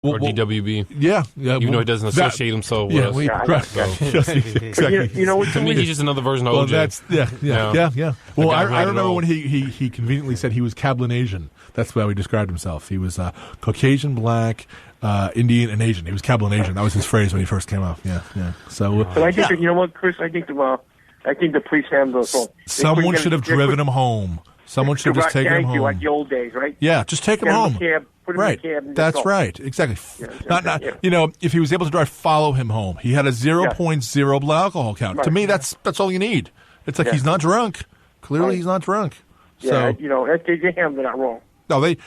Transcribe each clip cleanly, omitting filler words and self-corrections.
or DWB. Yeah. Even though he doesn't associate himself with us. Exactly. You know what? To me, he's just another version of OJ. Yeah. Well, I remember when he conveniently said he was Cablinasian. That's how he described himself. He was Caucasian, black, Indian, and Asian. He was Cablinasian. That was his phrase when he first came out. Yeah. So, but I think you know what, Chris? I think the police handled us all. Someone should have driven him home. Someone should have just taken him home. Like the old days, right? Yeah, just take him home. Put him in a cab and That's right. Exactly. If he was able to drive, follow him home. He had a 0.0 blood alcohol count. Right. To me, that's all you need. It's like he's not drunk. Clearly, he's not drunk. Yeah, so, they handled that wrong. No, they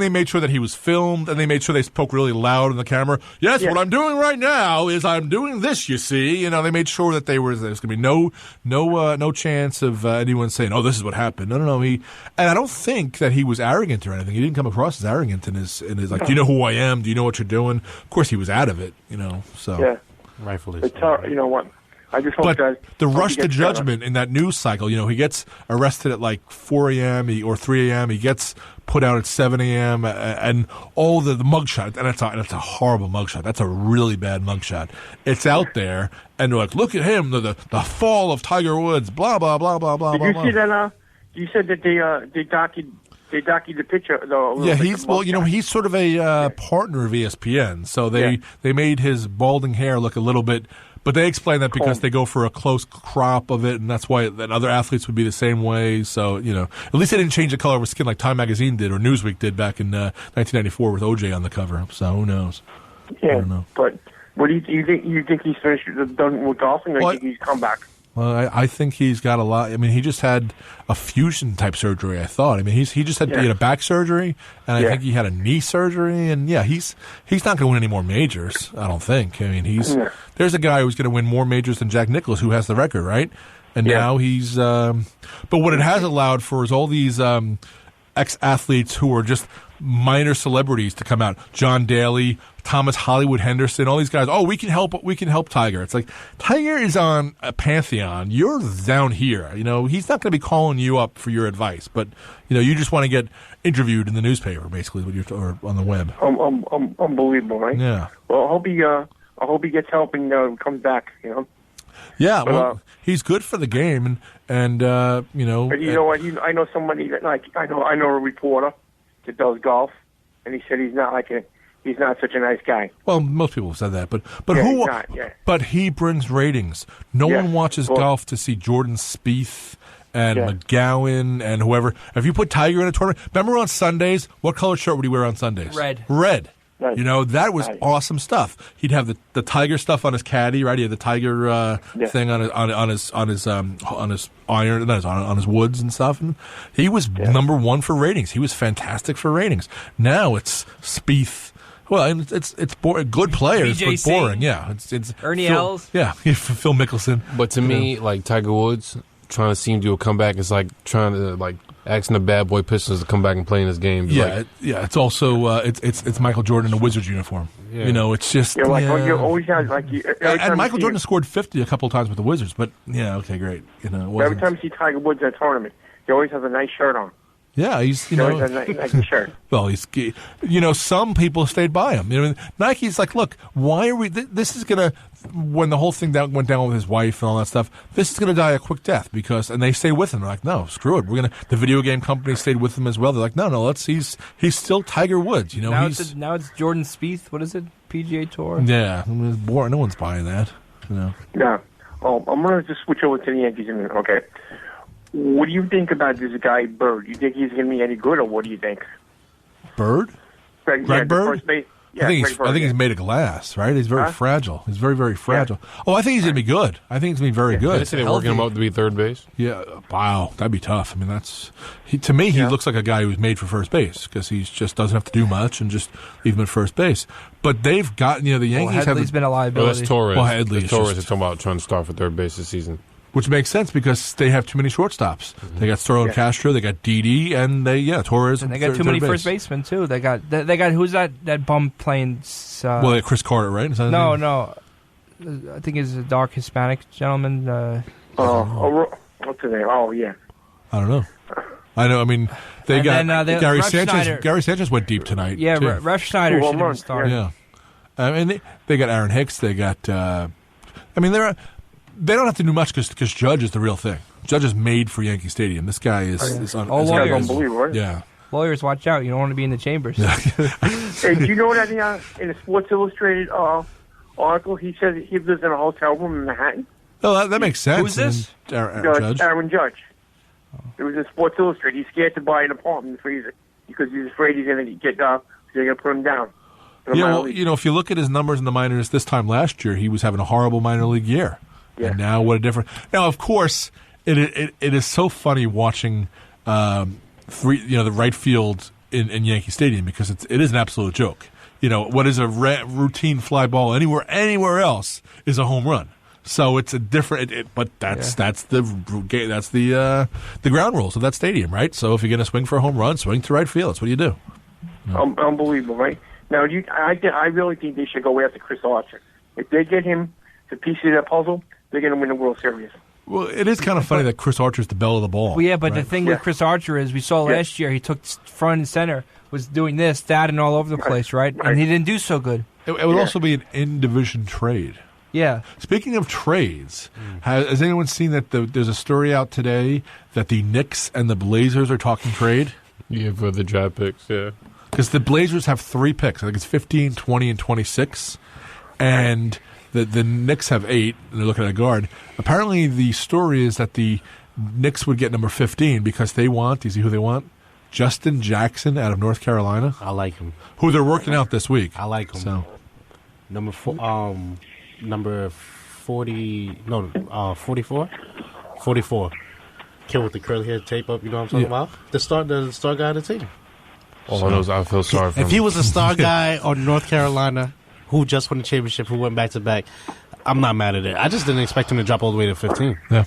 made sure that he was filmed, and they made sure they spoke really loud in the camera. Yes, what I'm doing right now is I'm doing this. You see, they made sure that there's going to be no chance of anyone saying, "Oh, this is what happened." No. And I don't think that he was arrogant or anything. He didn't come across as arrogant in his like, "Do you know who I am? Do you know what you're doing?" Of course, he was out of it. So rightfully. It's you know what. I just hope the rush to judgment in that news cycle, he gets arrested at like 4 a.m. or 3 a.m. He gets put out at 7 a.m. And all the mugshot, and it's a horrible mugshot. That's a really bad mugshot. It's out there, and they're like, look at him, the fall of Tiger Woods, blah, blah, blah, blah, blah, blah. Did you see that? You said that they docued the picture. He's sort of a partner of ESPN, so they made his balding hair look a little bit. But they explain that because they go for a close crop of it, and that's why that other athletes would be the same way. So, at least they didn't change the color of his skin like Time Magazine did or Newsweek did back in 1994 with OJ on the cover. So who knows? Yeah, I don't know. But what do you think? You think he's finished done with golfing, or you think he's come back? Well, I think he's got a lot. I mean, he just had a fusion type surgery, I thought. I mean, he just had a back surgery, and I think he had a knee surgery, and he's not going to win any more majors, I don't think. I mean, there's a guy who's going to win more majors than Jack Nicklaus, who has the record, right? And now he's but what it has allowed for is all these ex-athletes who are just minor celebrities to come out. John Daly, Thomas Hollywood Henderson, all these guys. Oh, we can help Tiger. It's like Tiger is on a pantheon. You're down here. He's not going to be calling you up for your advice, but you just want to get interviewed in the newspaper, basically, or on the web. Unbelievable, right? Yeah. Well, I hope he gets help and comes back. Yeah, well, he's good for the game, and But you know what? I know somebody that I know a reporter that does golf, and he said he's not such a nice guy. Well, most people have said that, but But he brings ratings. No one watches golf to see Jordan Spieth and McGowan and whoever. If you put Tiger in a tournament, remember on Sundays, what color shirt would he wear on Sundays? Red. Right. That was awesome stuff. He'd have the Tiger stuff on his caddy, right? He had the Tiger thing on his iron, on his woods and stuff. And he was number one for ratings. He was fantastic for ratings. Now it's Spieth. Well, it's good players, but boring. Yeah, it's Ernie Els. Yeah, Phil Mickelson. But to me, like Tiger Woods trying to see him do a comeback is like trying to asking the bad boy Pistons to come back and play in this game. It's also it's Michael Jordan in a Wizards uniform. Yeah. It's just you always have and Michael Jordan scored 50 a couple of times with the Wizards, but okay, great. Every time you see Tiger Woods in a tournament, he always has a nice shirt on. Yeah, he's he always has a nice shirt. Well, some people stayed by him. Nike's like, look, why are we? This is gonna when the whole thing went down with his wife and all that stuff. This is gonna die a quick death and they stayed with him. They're like, no, screw it. The video game company stayed with him as well. They're like, no, he's still Tiger Woods. Now it's Jordan Spieth. What is it? PGA Tour. Yeah, it's boring. No one's buying that. Yeah. Oh, I'm gonna just switch over to the Yankees. Okay. What do you think about this guy, Bird? You think he's going to be any good, or what do you think? Bird? Greg Bird? First base? Yeah, I think he's made of glass, right? He's very fragile. He's very, very fragile. Yeah. Oh, I think he's going to be good. I think he's going to be very good. They say they're working him up to be third base? Yeah. Wow. That'd be tough. I mean, to me, he looks like a guy who's made for first base because he just doesn't have to do much and just leave him at first base. But they've gotten, the Yankees have... Headley's been a liability. Well, that's Torres. Well, Headley Torres is talking about trying to start for third base this season. Which makes sense because they have too many shortstops. They got Sterling Castro, they got Didi, and Torres. And they got too many first basemen too. They got who's that bum playing? Chris Carter, right? No. I think he's a dark Hispanic gentleman. What's his name? Oh yeah. I don't know. I know. I mean, they And got then, Gary Ref Sanchez. Schneider. Gary Sanchez went deep tonight. Yeah, too. Ref Schneider should have been started. Yeah. And they got Aaron Hicks. They got. I mean, they don't have to do much because Judge is the real thing. Judge is made for Yankee Stadium. This guy is unbelievable, right? Yeah. Lawyers, watch out! You don't want to be in the chambers. Hey, do you know that in a Sports Illustrated article, he says he lives in a hotel room in Manhattan? Oh, that makes sense. Who's this? Judge. Aaron Judge. It was in Sports Illustrated. He's scared to buy an apartment because he's afraid he's going to get they're going to put him down. Yeah, well, if you look at his numbers in the minors this time last year, he was having a horrible minor league year. Yeah. And now what a difference. Now, of course, it is so funny watching the right field in Yankee Stadium because it is an absolute joke. What is a routine fly ball anywhere else is a home run. So it's a different, but that's the ground rules of that stadium, right? So if you're going to swing for a home run, swing to right field. That's what you do. Unbelievable, right? Now, I really think they should go after Chris Archer. If they get him to piece of that puzzle, they're going to win the World Series. Well, it is kind of funny that Chris Archer's the bell of the ball. Well, yeah, but right? the thing with Chris Archer is we saw last year he took front and center, was doing this, that, and all over the place, right? And he didn't do so good. It would also be an in-division trade. Yeah. Speaking of trades, has anyone seen that there's a story out today that the Knicks and the Blazers are talking trade? Yeah, for the draft picks, yeah. Because the Blazers have 3 picks. I think it's 15, 20, and 26. And the Knicks have 8, and they're looking at a guard. Apparently, the story is that the Knicks would get number 15 because they want, do you see who they want? Justin Jackson out of North Carolina. I like him. Who they're working out this week. I like him. So. Number 40, no, 44? 44. Kid with the curly hair tape up, you know what I'm talking about? The star guy of the team. All those I feel sorry for him. If he was a star guy on North Carolina who just won the championship, who went back to back, I'm not mad at it. I just didn't expect him to drop all the way to 15. Yeah.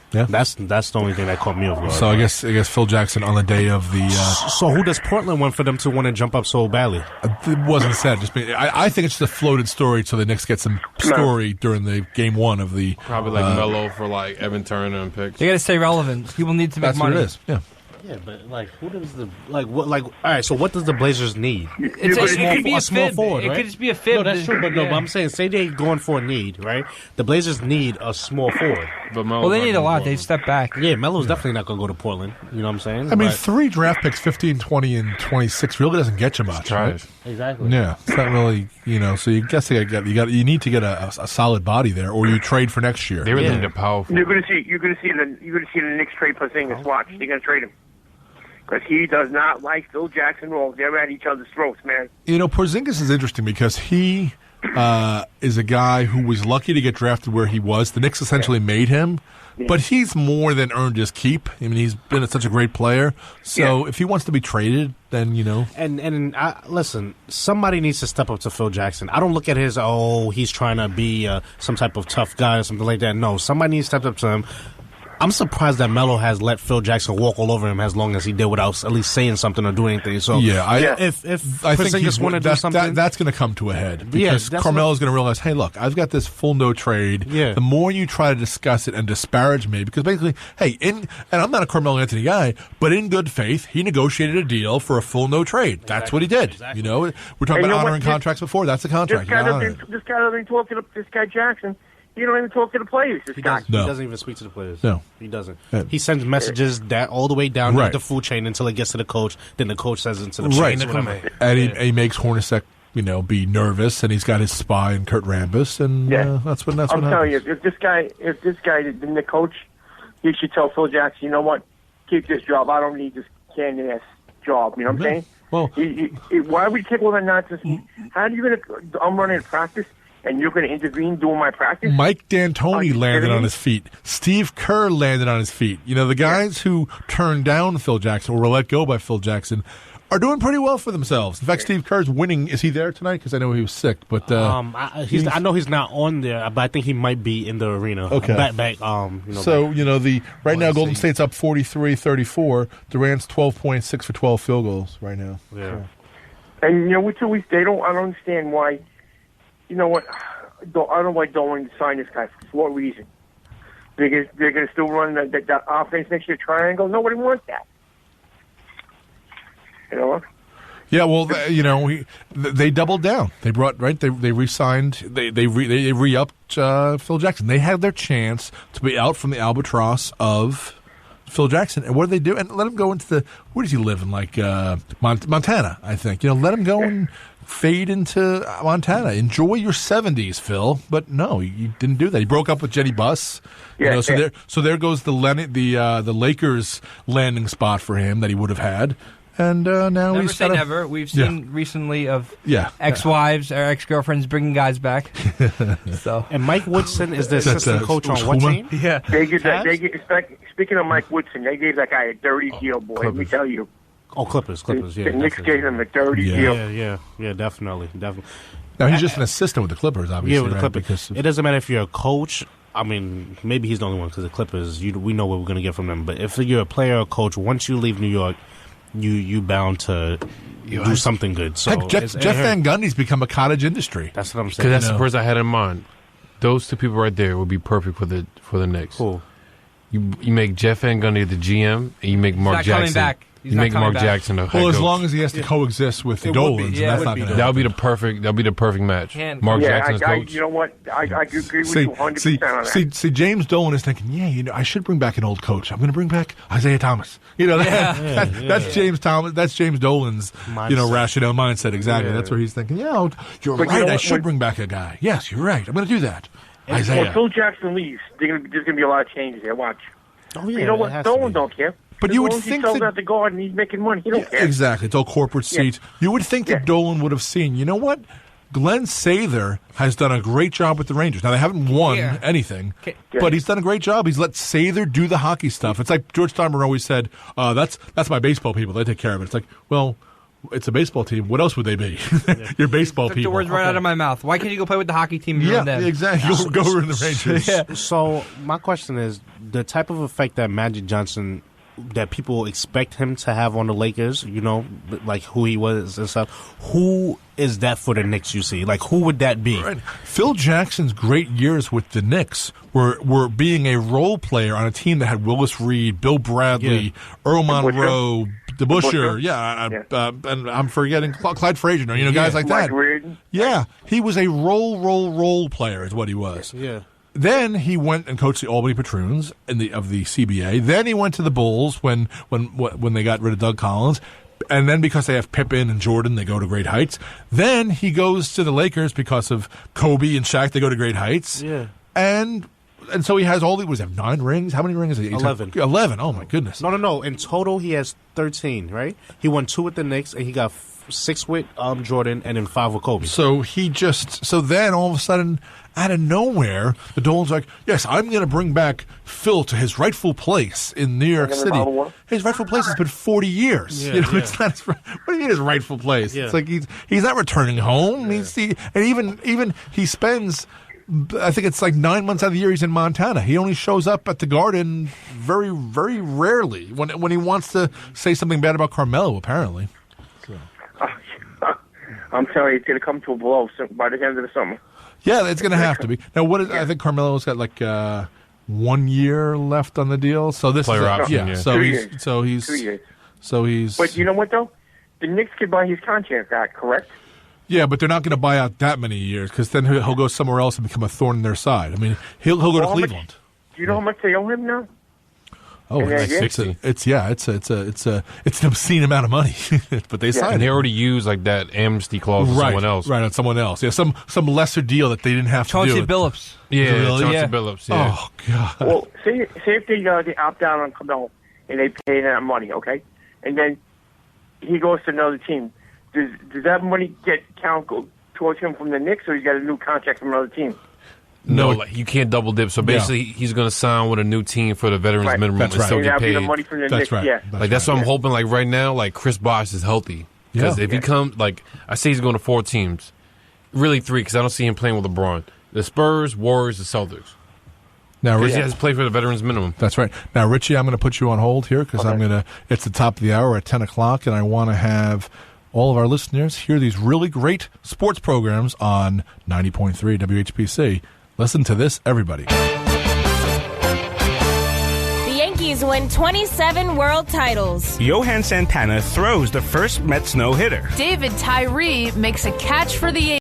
That's the only thing that caught me off guard. So I guess Phil Jackson on the day of the. So who does Portland want for them to want to jump up so badly? It wasn't said. I think it's just a floated story, so the Knicks get some story during the game 1 of the. Probably like Melo for like Evan Turner and picks. They got to stay relevant. People need to make That's money. what it is. Yeah. Yeah, but who does all right, so what does the Blazers need? It could be a small fib. forward, It right? could just be a fib. No, that's true, but but I'm saying, say they're going for a need, right? The Blazers need a small forward. But Well, they need a lot. They've stepped back. Yeah, Melo's definitely not going to go to Portland. You know what I'm saying? I mean, 3 draft picks, 15, 20, and 26, really doesn't get you much. Right? Exactly. Yeah, it's not really, so you guess you need to get a solid body there, or you trade for next year. They really need a powerful. You're going to see the Knicks trade Porzingis. Watch, they're going to trade him. Because he does not like Phil Jackson roles. They're at each other's throats, man. Porzingis is interesting because he is a guy who was lucky to get drafted where he was. The Knicks essentially made him, but he's more than earned his keep. I mean, he's been such a great player. So if he wants to be traded, then, And listen, somebody needs to step up to Phil Jackson. I don't look at he's trying to be some type of tough guy or something like that. No, somebody needs to step up to him. I'm surprised that Melo has let Phil Jackson walk all over him as long as he did without at least saying something or doing anything. So if I think Porzingis want to do something, that's going to come to a head because Carmelo's going to realize, hey, look, I've got this full no trade. Yeah. The more you try to discuss it and disparage me, because basically, hey, and I'm not a Carmelo Anthony guy, but in good faith, he negotiated a deal for a full no trade. That's what he did. Exactly. We're talking about honoring contracts before. That's the contract. This guy doesn't talk to this guy Jackson. He don't even talk to the players. He doesn't even speak to the players. No. He doesn't. He sends messages all the way down the food chain until it gets to the coach. Then the coach says it to the right. chain. And he makes Hornacek, be nervous, and he's got his spy and Kurt Rambis, and that's what happens. I'm telling you, if this guy, the coach, he should tell Phil Jackson, you know what, keep this job. I don't need this candy ass job. You know what I'm saying? Well, why would you take all that nonsense? How are you going to? I'm running a practice. And you're going to intervene doing my practice? Mike D'Antoni landed on his feet. Steve Kerr landed on his feet. The guys who turned down Phil Jackson or were let go by Phil Jackson are doing pretty well for themselves. In fact, Steve Kerr's winning. Is he there tonight? Because I know he was sick. But I know he's not on there, but I think he might be in the arena. Okay. Back. So right now Golden State's up 43-34. Durant's 12 points, 6 for 12 field goals right now. Yeah. And I don't understand why. You know what? I don't like going to sign this guy. For what reason? They're going to still run that offense next year triangle. Nobody wants that. You know what? Yeah, well, they doubled down. They brought They re-signed. They re-upped Phil Jackson. They had their chance to be out from the albatross of Phil Jackson, and what did they do? And let him go into where does he live in? Like Montana, I think. Let him go and fade into Montana. Enjoy your 70s, Phil. But no, you didn't do that. He broke up with Jenny Buss. Yeah, so there goes the Lakers landing spot for him that he would have had. And now never he's say never. We've seen recently of ex-wives or ex-girlfriends bringing guys back. So and Mike Woodson is the assistant coach on what team? Yeah, speaking of Mike Woodson, they gave that guy a dirty deal, boy. Let me tell you. Oh, Clippers. Yeah, the Knicks gave him a dirty deal. Yeah, definitely. Now he's just an assistant with the Clippers, obviously. Yeah, with the right? Clippers. It doesn't matter if you're a coach. I mean, maybe he's the only one because the Clippers. We know what we're going to get from them. But if you're a player or coach, once you leave New York, you bound to do something good. So Heck, Jeff Van Gundy's become a cottage industry. That's what I'm saying. Because that's the person I had in mind. Those two people right there would be perfect for the Knicks. Cool. You make Jeff Van Gundy the GM, and you make Mark Jackson. Coming back. You make Mark Jackson the head Well, as coach. long as he has to coexist with the Dolans, that's not going to That'll be the perfect match. Mark Jackson's coach. You know what? I agree with you 100% on that. See, James Dolan is thinking, I should bring back an old coach. I'm going to bring back Isaiah Thomas. That's James Thomas. That's James Dolan's mindset. rationale mindset. Exactly. That's where he's thinking. You're right. I should bring back a guy. Yes, you're right. I'm going to do that. Isaiah. When Phil Jackson leaves, there's going to be a lot of changes there. Watch. Oh, yeah, you know what? Dolan don't care. But you would think that at the Garden, he's making money. He don't care. Exactly. It's all corporate seats. You would think that Dolan would have seen, you know what? Glenn Sather has done a great job with the Rangers. Now, they haven't won anything, but he's done a great job. He's let Sather do the hockey stuff. It's like George Steinbrenner always said, that's my baseball people. They take care of it. It's like, well, it's a baseball team. What else would they be? Your baseball people. Took the words right out of my mouth. Why can't you go play with the hockey team? Exactly. Go over in the Rangers. So my question is, the type of effect that Magic Johnson, that people expect him to have on the Lakers, like who he was and stuff, who is that for the Knicks, you see? Like, who would that be? Right. Phil Jackson's great years with the Knicks were being a role player on a team that had Willis Reed, Bill Bradley, Earl Monroe, DeBusschere, and I'm forgetting Clyde Frazier, guys like that. Yeah, he was a role player is what he was. Yeah. Then he went and coached the Albany Patroons of the CBA. Then he went to the Bulls when they got rid of Doug Collins. And then because they have Pippen and Jordan, they go to great heights. Then he goes to the Lakers because of Kobe and Shaq. They go to great heights. Yeah. And so he has all these, 9 rings? How many rings? 11. 11. Oh, my goodness. No. In total, he has 13, right? He won 2 with the Knicks, and he got 6 with Jordan, and then 5 with Kobe. So then all of a sudden, out of nowhere, the Dolan's like, yes, I'm going to bring back Phil to his rightful place in New York City. His rightful place has been 40 years. It's not. What do you mean his rightful place? Yeah. It's like he's not returning home. Yeah. And even he spends, I think it's like 9 months out of the year he's in Montana. He only shows up at the Garden very, very rarely when he wants to say something bad about Carmelo, apparently. I'm sorry, it's going to come to a blow by the end of the summer. Yeah, it's going to have to be. Now, I think Carmelo's got like 1 year left on the deal. So this player is option. So 2 years. 2 years. So he's. But you know what though? The Knicks could buy his contract back, correct? Yeah, but they're not going to buy out that many years because then he'll go somewhere else and become a thorn in their side. I mean, he'll go to Cleveland. Do you know how much they owe him now? Oh, it's an obscene amount of money, but they signed. And they already used like that amnesty clause on someone else. Right, on someone else. Yeah, some lesser deal that they didn't have to do. Chauncey Billups. Yeah, really? Chauncey Billups. Yeah. Oh God. Well, say if they opt out on Carmelo and they pay that money, okay, and then he goes to another team. Does that money get counted towards him from the Knicks, or he's got a new contract from another team? No, like you can't double dip. So basically, he's going to sign with a new team for the veterans minimum and still get paid. The money from the Knicks, right. Yeah. That's what I'm hoping. Like right now, like Chris Bosh is healthy because if he comes, like I say, he's going to 4 teams, really 3 because I don't see him playing with LeBron. The Spurs, Warriors, the Celtics. Now, Richie has to play for the veterans minimum. That's right. Now, Richie, I'm going to put you on hold here because it's the top of the hour at 10 o'clock, and I want to have all of our listeners hear these really great sports programs on 90.3 WHPC. Listen to this, everybody. The Yankees win 27 world titles. Johan Santana throws the first Mets no-hitter. David Tyree makes a catch for the